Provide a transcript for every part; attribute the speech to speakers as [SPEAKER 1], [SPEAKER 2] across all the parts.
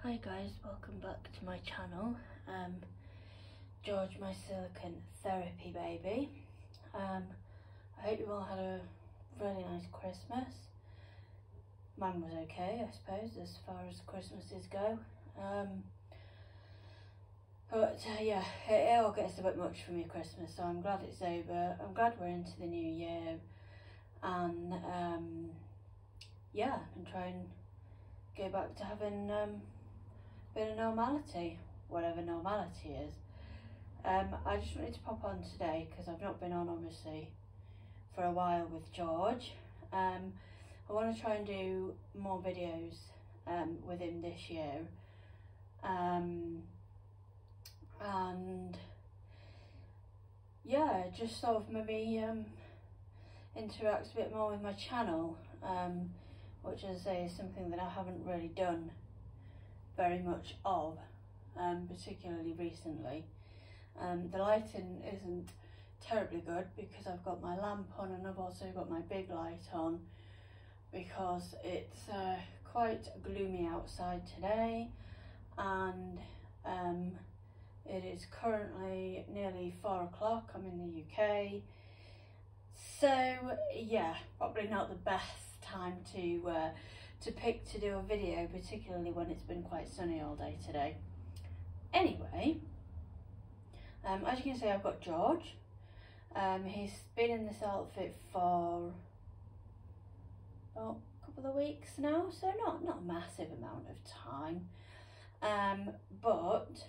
[SPEAKER 1] Hi guys, welcome back to my channel. George, my silicone therapy baby. I hope you all had a really nice Christmas. Mine was okay, I suppose, as far as Christmases go. Yeah, it all gets a bit much for me at Christmas, so I'm glad it's over. I'm glad we're into the new year, and yeah, and try and go back to having a bit of normality, whatever normality is. I just wanted to pop on today because I've not been on obviously for a while with George. I want to try and do more videos with him this year, and yeah, just sort of maybe interact a bit more with my channel, which, as I say, is something that I haven't really done very much of, particularly recently. The lighting isn't terribly good because I've got my lamp on, and I've also got my big light on because it's quite gloomy outside today, and it is currently nearly 4 o'clock. I'm in the UK, so yeah, probably not the best time to pick to do a video, particularly when it's been quite sunny all day today. Anyway, as you can see, I've got George. He's been in this outfit for about a couple of weeks now, so not a massive amount of time. But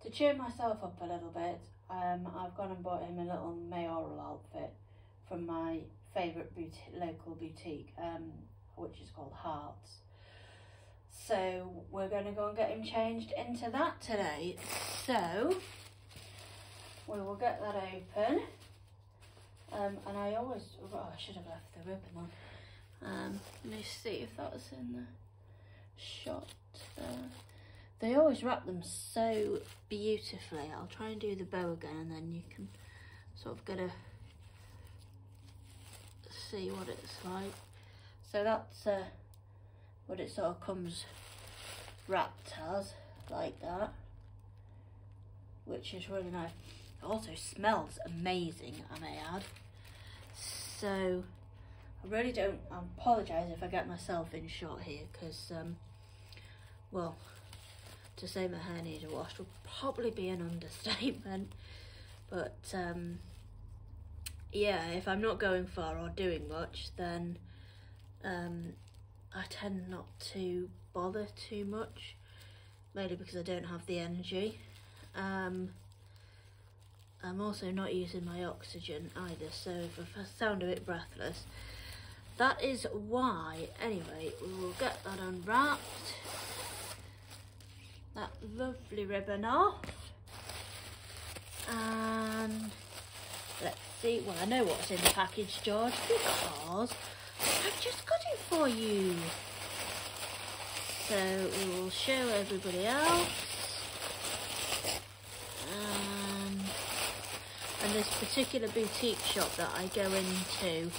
[SPEAKER 1] to cheer myself up a little bit, I've gone and bought him a little mayoral outfit from my favourite local boutique, which is called Hearts. So we're going to go and get him changed into that today. So we will get that open. And I always, oh, I should have left the ribbon on. Let me see if that's in the shot there. They always wrap them so beautifully. I'll try and do the bow again, and then you can sort of get a see what it's like. So that's what it sort of comes wrapped as, like that, which is really nice. It also smells amazing, I may add. So I really don't, I apologise if I get myself in shot here, because well, to say my hair needs a wash would probably be an understatement. But yeah, if I'm not going far or doing much, then I tend not to bother too much, mainly because I don't have the energy. I'm also not using my oxygen either, so if I sound a bit breathless, that is why. Anyway, we will get that unwrapped, that lovely ribbon off, and let's see. Well, I know what's in the package, George, because I've just got it for you. So we will show everybody else. And this particular boutique shop that I go into,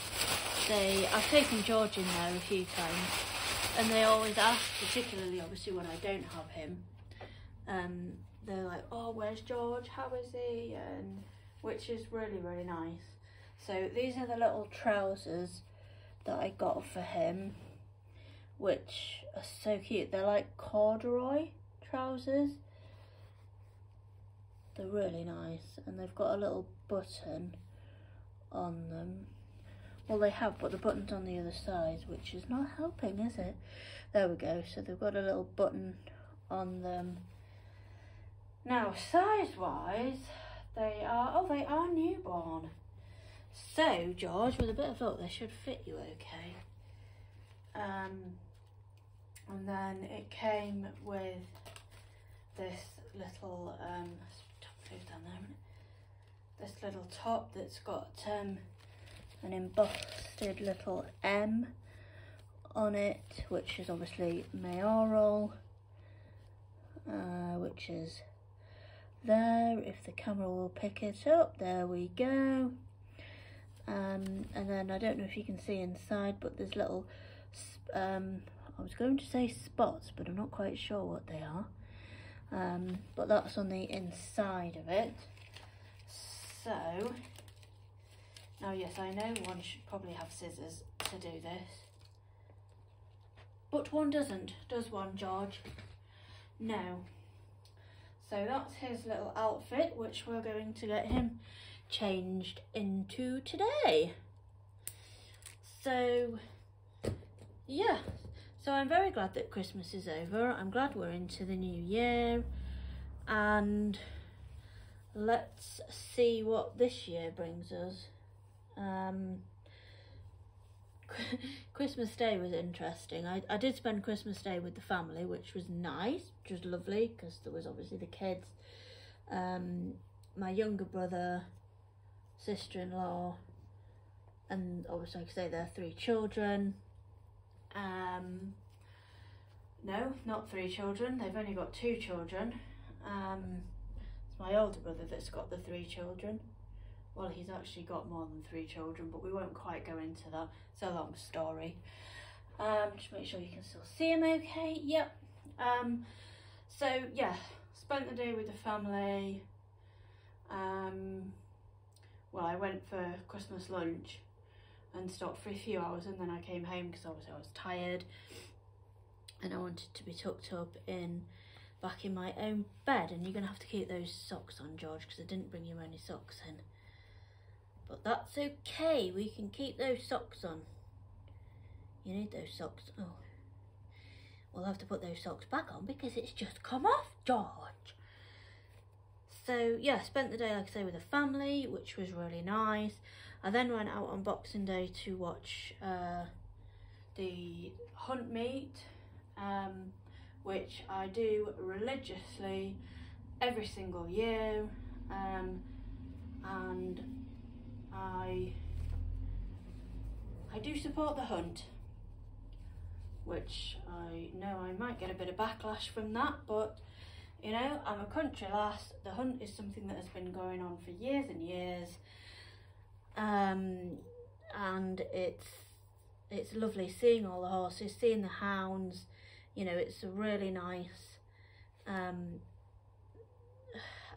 [SPEAKER 1] I've taken George in there a few times, and they always ask, particularly obviously when I don't have him, they're like, oh, where's George, how is he, and which is really, really nice. So these are the little trousers that I got for him, which are so cute. They're like corduroy trousers. They're really nice, and they've got a little button on them. Well, they have, but the button's on the other side, which is not helping, is it? There we go. So they've got a little button on them. Now, size-wise, they are newborn. So, George, with a bit of luck, they should fit you okay. And then it came with this little down there, this little top that's got an embossed little M on it, which is obviously mayoral, which is there. If the camera will pick it up, there we go. And then I don't know if you can see inside, but there's little I was going to say spots, but I'm not quite sure what they are. But that's on the inside of it. So, now yes, I know one should probably have scissors to do this. But one doesn't, does one, George? No. So that's his little outfit, which we're going to get him changed into today. So, yeah. So I'm very glad that Christmas is over. I'm glad we're into the new year. And let's see what this year brings us. Christmas Day was interesting. I did spend Christmas Day with the family, which was nice, which was lovely, because there was obviously the kids, my younger brother, sister-in-law, and obviously, like I say, there are 3 children. No, not 3 children, they've only got 2 children. It's my older brother that's got the 3 children. Well, he's actually got more than 3 children, but we won't quite go into that. It's a long story. Just make sure you can still see him okay. Yep. So, yeah, spent the day with the family. Well, I went for Christmas lunch and stopped for a few hours, and then I came home because obviously I was tired and I wanted to be tucked up back in my own bed. And you're going to have to keep those socks on, George, because I didn't bring you any socks in. But that's okay, we can keep those socks on. You need those socks. Oh, we'll have to put those socks back on because it's just come off, George. So yeah, spent the day, like I say, with the family, which was really nice. I then went out on Boxing Day to watch the hunt meet, which I do religiously every single year, and I do support the hunt, which I know I might get a bit of backlash from that, but you know, I'm a country lass. The hunt is something that has been going on for years and years, and it's lovely seeing all the horses, seeing the hounds. You know, it's a really nice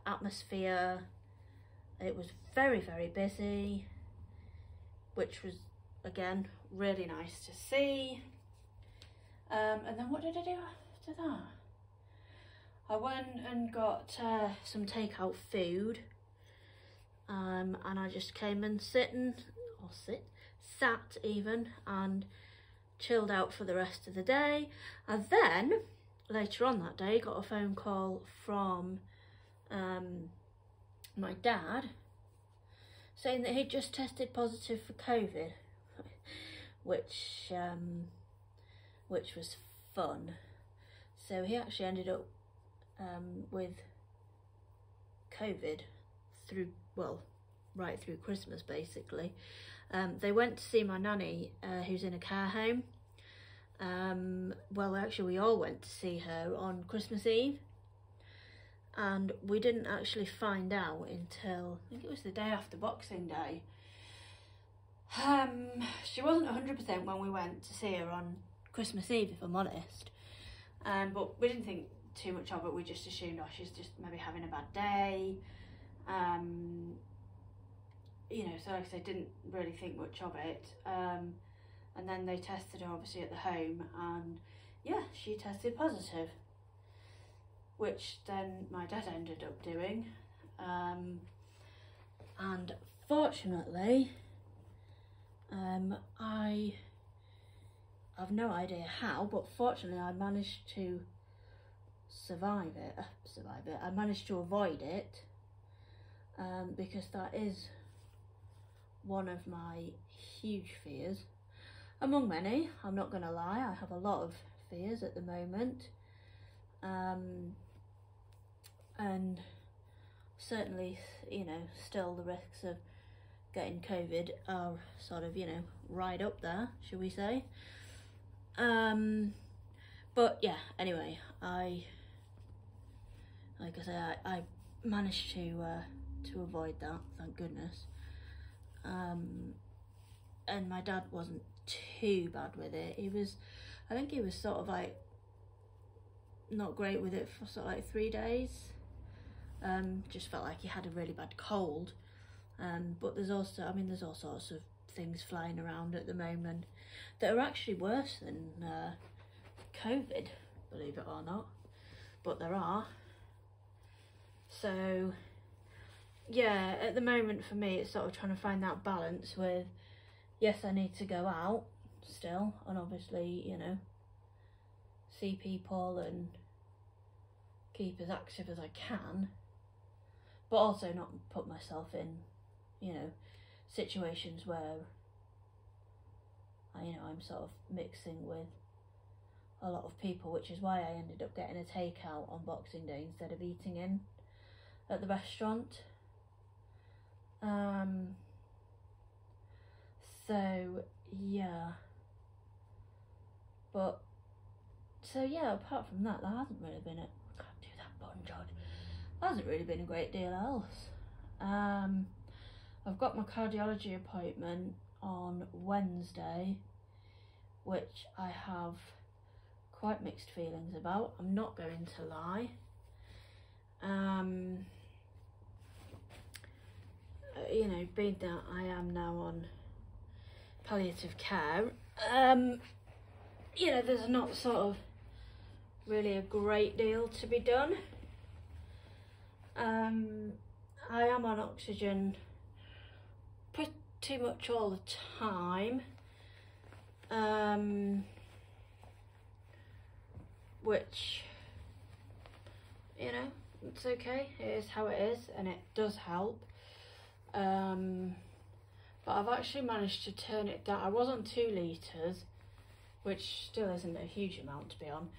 [SPEAKER 1] atmosphere. It was very, very busy, which was, again, really nice to see. And then what did I do after that? I went and got some takeout food, and I just came and sat even, and chilled out for the rest of the day. And then, later on that day, got a phone call from my dad saying that he'd just tested positive for COVID, which was fun. So he actually ended up with COVID right through Christmas, basically. They went to see my nanny, who's in a care home. Well, actually, we all went to see her on Christmas Eve, and we didn't actually find out until, I think it was the day after Boxing Day. She wasn't 100% when we went to see her on Christmas Eve, if I'm honest. But we didn't think too much of it. We just assumed, oh, she's just maybe having a bad day. You know, so like I said, didn't really think much of it. And then they tested her obviously at the home, and yeah, she tested positive, which then my dad ended up doing. And fortunately, I've no idea how, but fortunately I managed to survive it. I managed to avoid it, because that is one of my huge fears, among many. I'm not going to lie, I have a lot of fears at the moment, and certainly, you know, still the risks of getting COVID are sort of, you know, right up there, shall we say. But yeah, anyway, I managed to avoid that, thank goodness. And my dad wasn't too bad with it. He was I think he was sort of like not great with it for sort of like 3 days. Just felt like he had a really bad cold. But there's also, I mean, there's all sorts of things flying around at the moment that are actually worse than COVID, believe it or not. But there are. So yeah, at the moment for me it's sort of trying to find that balance with, yes, I need to go out still and obviously, you know, see people and keep as active as I can, but also not put myself in, you know, situations where I'm sort of mixing with a lot of people, which is why I ended up getting a takeout on Boxing Day instead of eating in at the restaurant. So yeah, but so yeah, apart from that, there hasn't really been I can't do that button, George. There hasn't really been a great deal else. I've got my cardiology appointment on Wednesday, which I have quite mixed feelings about, I'm not going to lie. You know, being that I am now on palliative care, you know, there's not sort of really a great deal to be done. I am on oxygen pretty much all the time, which, you know, it's okay, it is how it is, and it does help. But I've actually managed to turn it down. I was on 2 litres, which still isn't a huge amount to be on,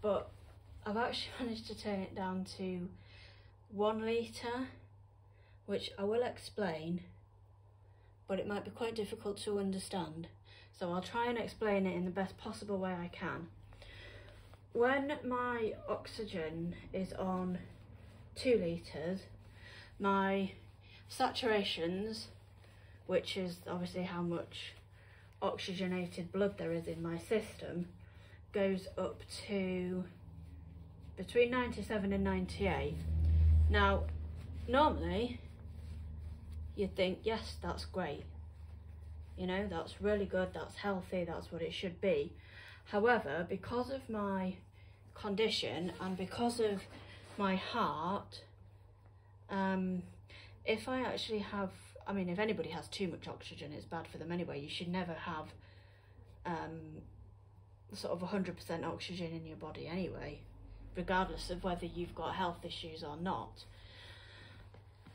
[SPEAKER 1] but I've actually managed to turn it down to 1 litre, which I will explain, but it might be quite difficult to understand, so I'll try and explain it in the best possible way I can. When my oxygen is on 2 litres, my saturations, which is obviously how much oxygenated blood there is in my system, goes up to between 97 and 98. Now, normally you'd think, yes, that's great, you know, that's really good, that's healthy, that's what it should be. However, because of my condition and because of my heart, if I actually have, I mean, if anybody has too much oxygen, it's bad for them anyway. You should never have sort of 100% oxygen in your body anyway, regardless of whether you've got health issues or not.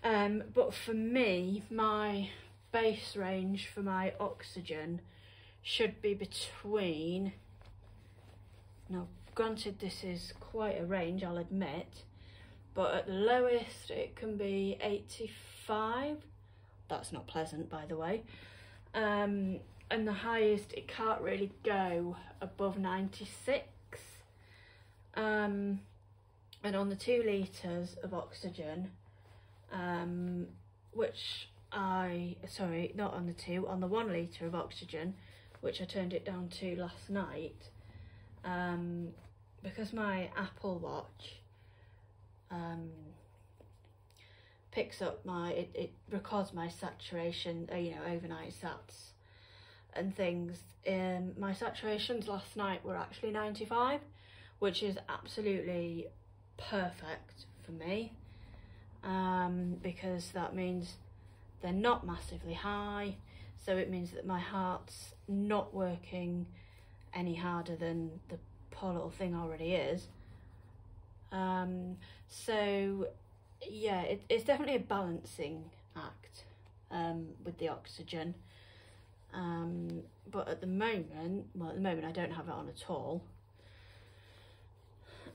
[SPEAKER 1] But for me, my base range for my oxygen should be between, now granted this is quite a range, I'll admit, but at the lowest it can be 85. That's not pleasant, by the way. And the highest, it can't really go above 96. And on the 2 litres of oxygen, which sorry, not on the 2, on the 1 litre of oxygen, which I turned it down to last night, because my Apple Watch picks up it records my saturation, you know, overnight sats and things. My saturations last night were actually 95, which is absolutely perfect for me, because that means they're not massively high, so it means that my heart's not working any harder than the poor little thing already is. So yeah, it's definitely a balancing act with the oxygen, but at the moment I don't have it on at all,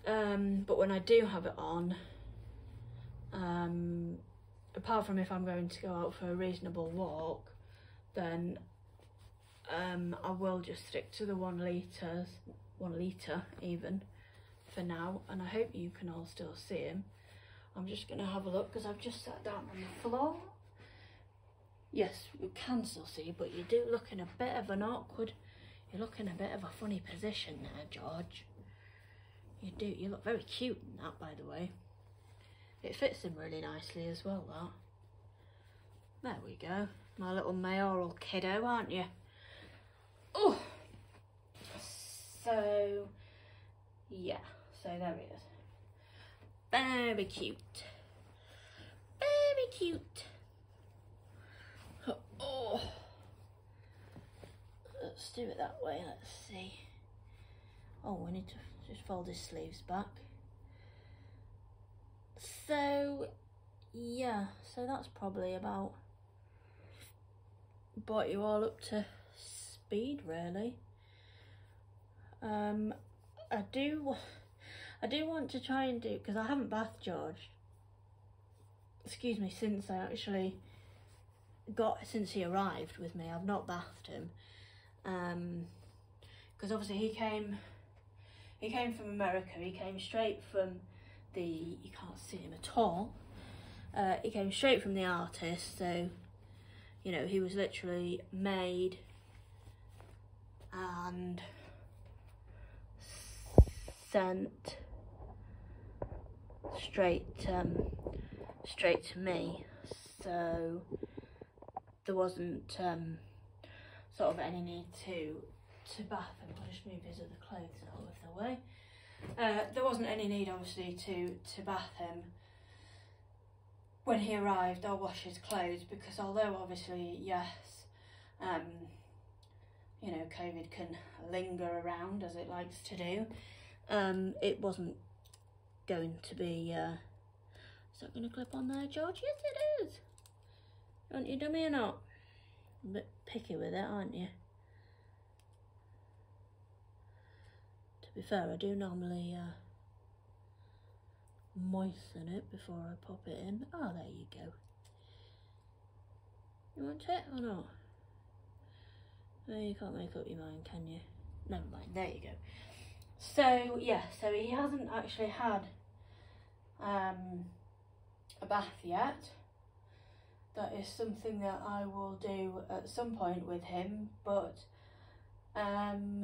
[SPEAKER 1] but when I do have it on, apart from if I'm going to go out for a reasonable walk, then I will just stick to the 1 litre even for now, and I hope you can all still see him. I'm just going to have a look because I've just sat down on the floor. Yes, we can still see, but you do look in a bit of an awkward, You look in a bit of a funny position there, George. You do. You look very cute in that, by the way. It fits him really nicely as well, that. There we go. My little mayoral kiddo, aren't you? Oh! So, yeah. So there he is. Very cute. Very cute. Oh. Let's do it that way. Let's see. Oh, we need to just fold his sleeves back. So, yeah. So that's probably about brought you all up to speed, really. I do want to try and do, because I haven't bathed George, excuse me, since since he arrived with me. I've not bathed him, because obviously he came from America. He came straight from you can't see him at all. He came straight from the artist, so you know, he was literally made and sent straight to me, so there wasn't sort of any need to bath him. I'll just move his other clothes out of the way. There wasn't any need, obviously, to bath him when he arrived or wash his clothes, because although obviously, yes, you know, COVID can linger around as it likes to do, it wasn't going to be, is that going to clip on there, George? Yes, it is. Aren't you dummy or not? A bit picky with it, aren't you? To be fair, I do normally moisten it before I pop it in. Oh, there you go. You want it or not? No, you can't make up your mind, can you? Never mind, there you go. So, yeah, so he hasn't actually had a bath yet. That is something that I will do at some point with him, but I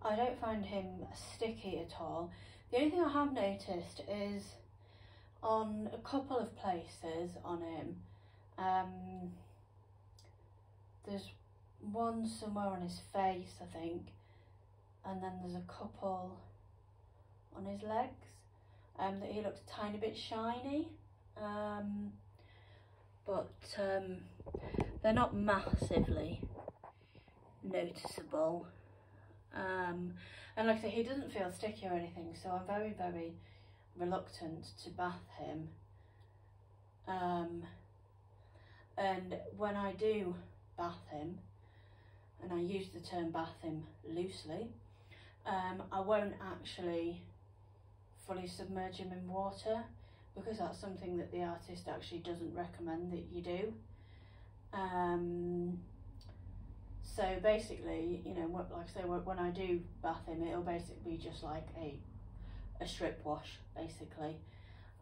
[SPEAKER 1] don't find him sticky at all. The only thing I have noticed is on a couple of places on him, there's one somewhere on his face, I think, and then there's a couple on his legs, that he looks a tiny bit shiny, but they're not massively noticeable. And like I say, he doesn't feel sticky or anything, so I'm very, very reluctant to bath him. And when I do bath him, and I use the term bath him loosely, I won't actually fully submerge him in water, because that's something that the artist actually doesn't recommend that you do. So basically, you know, like I say, when I do bath him, it'll basically be just like a strip wash, basically.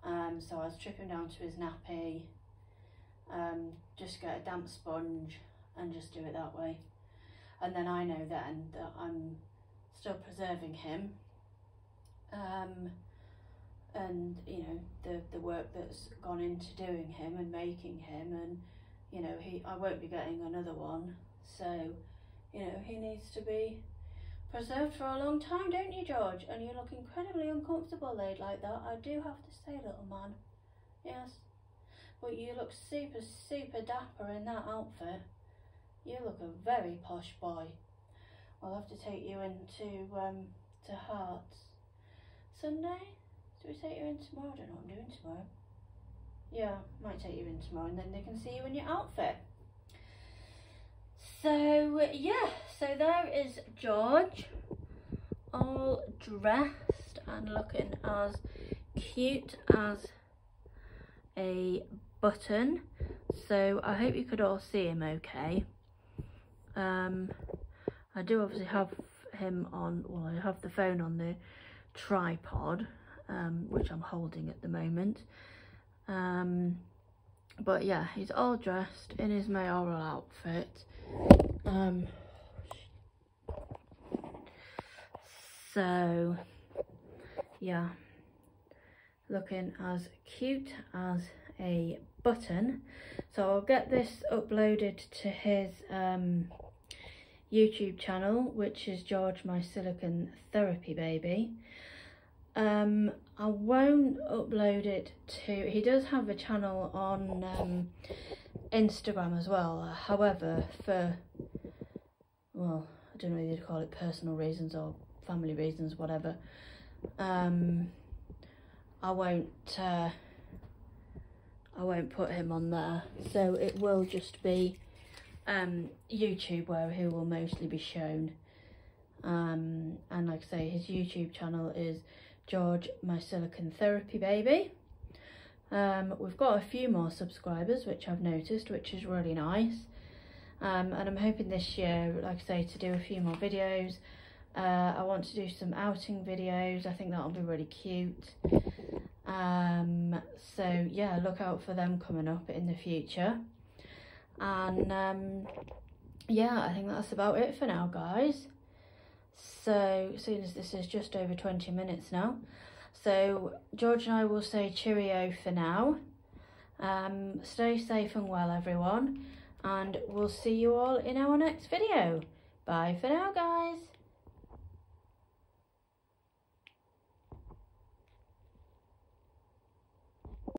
[SPEAKER 1] So I'll strip him down to his nappy, just get a damp sponge and just do it that way. And then I know then that I'm still preserving him, and you know, the work that's gone into doing him and making him, and you know, I won't be getting another one, so you know, he needs to be preserved for a long time, don't you, George? And you look incredibly uncomfortable laid like that, I do have to say, little man. Yes, but you look super, super dapper in that outfit. You look a very posh boy. I'll have to take you into to Hearts. Sunday? Do we take you in tomorrow? I don't know what I'm doing tomorrow. Yeah, might take you in tomorrow, and then they can see you in your outfit. So yeah, so there is George, all dressed and looking as cute as a button. So I hope you could all see him okay. I do obviously have him on, well, I have the phone on the tripod, which I'm holding at the moment. But yeah, he's all dressed in his mayoral outfit. So yeah, looking as cute as a button. So I'll get this uploaded to his YouTube channel, which is George My Silicone Therapy Baby. I won't upload it to, he does have a channel on Instagram as well. However, for, well, I don't know whether you'd call it personal reasons or family reasons, whatever, I won't put him on there. So it will just be YouTube where he will mostly be shown. And like I say, his YouTube channel is George My Silicone Therapy Baby. We've got a few more subscribers, which I've noticed, which is really nice. And I'm hoping this year, like I say, to do a few more videos. I want to do some outing videos. I think that'll be really cute. So yeah, look out for them coming up in the future. And yeah, I think that's about it for now, guys. So seeing as this is just over 20 minutes now, so George and I will say cheerio for now. Stay safe and well, everyone, and we'll see you all in our next video. Bye for now, guys.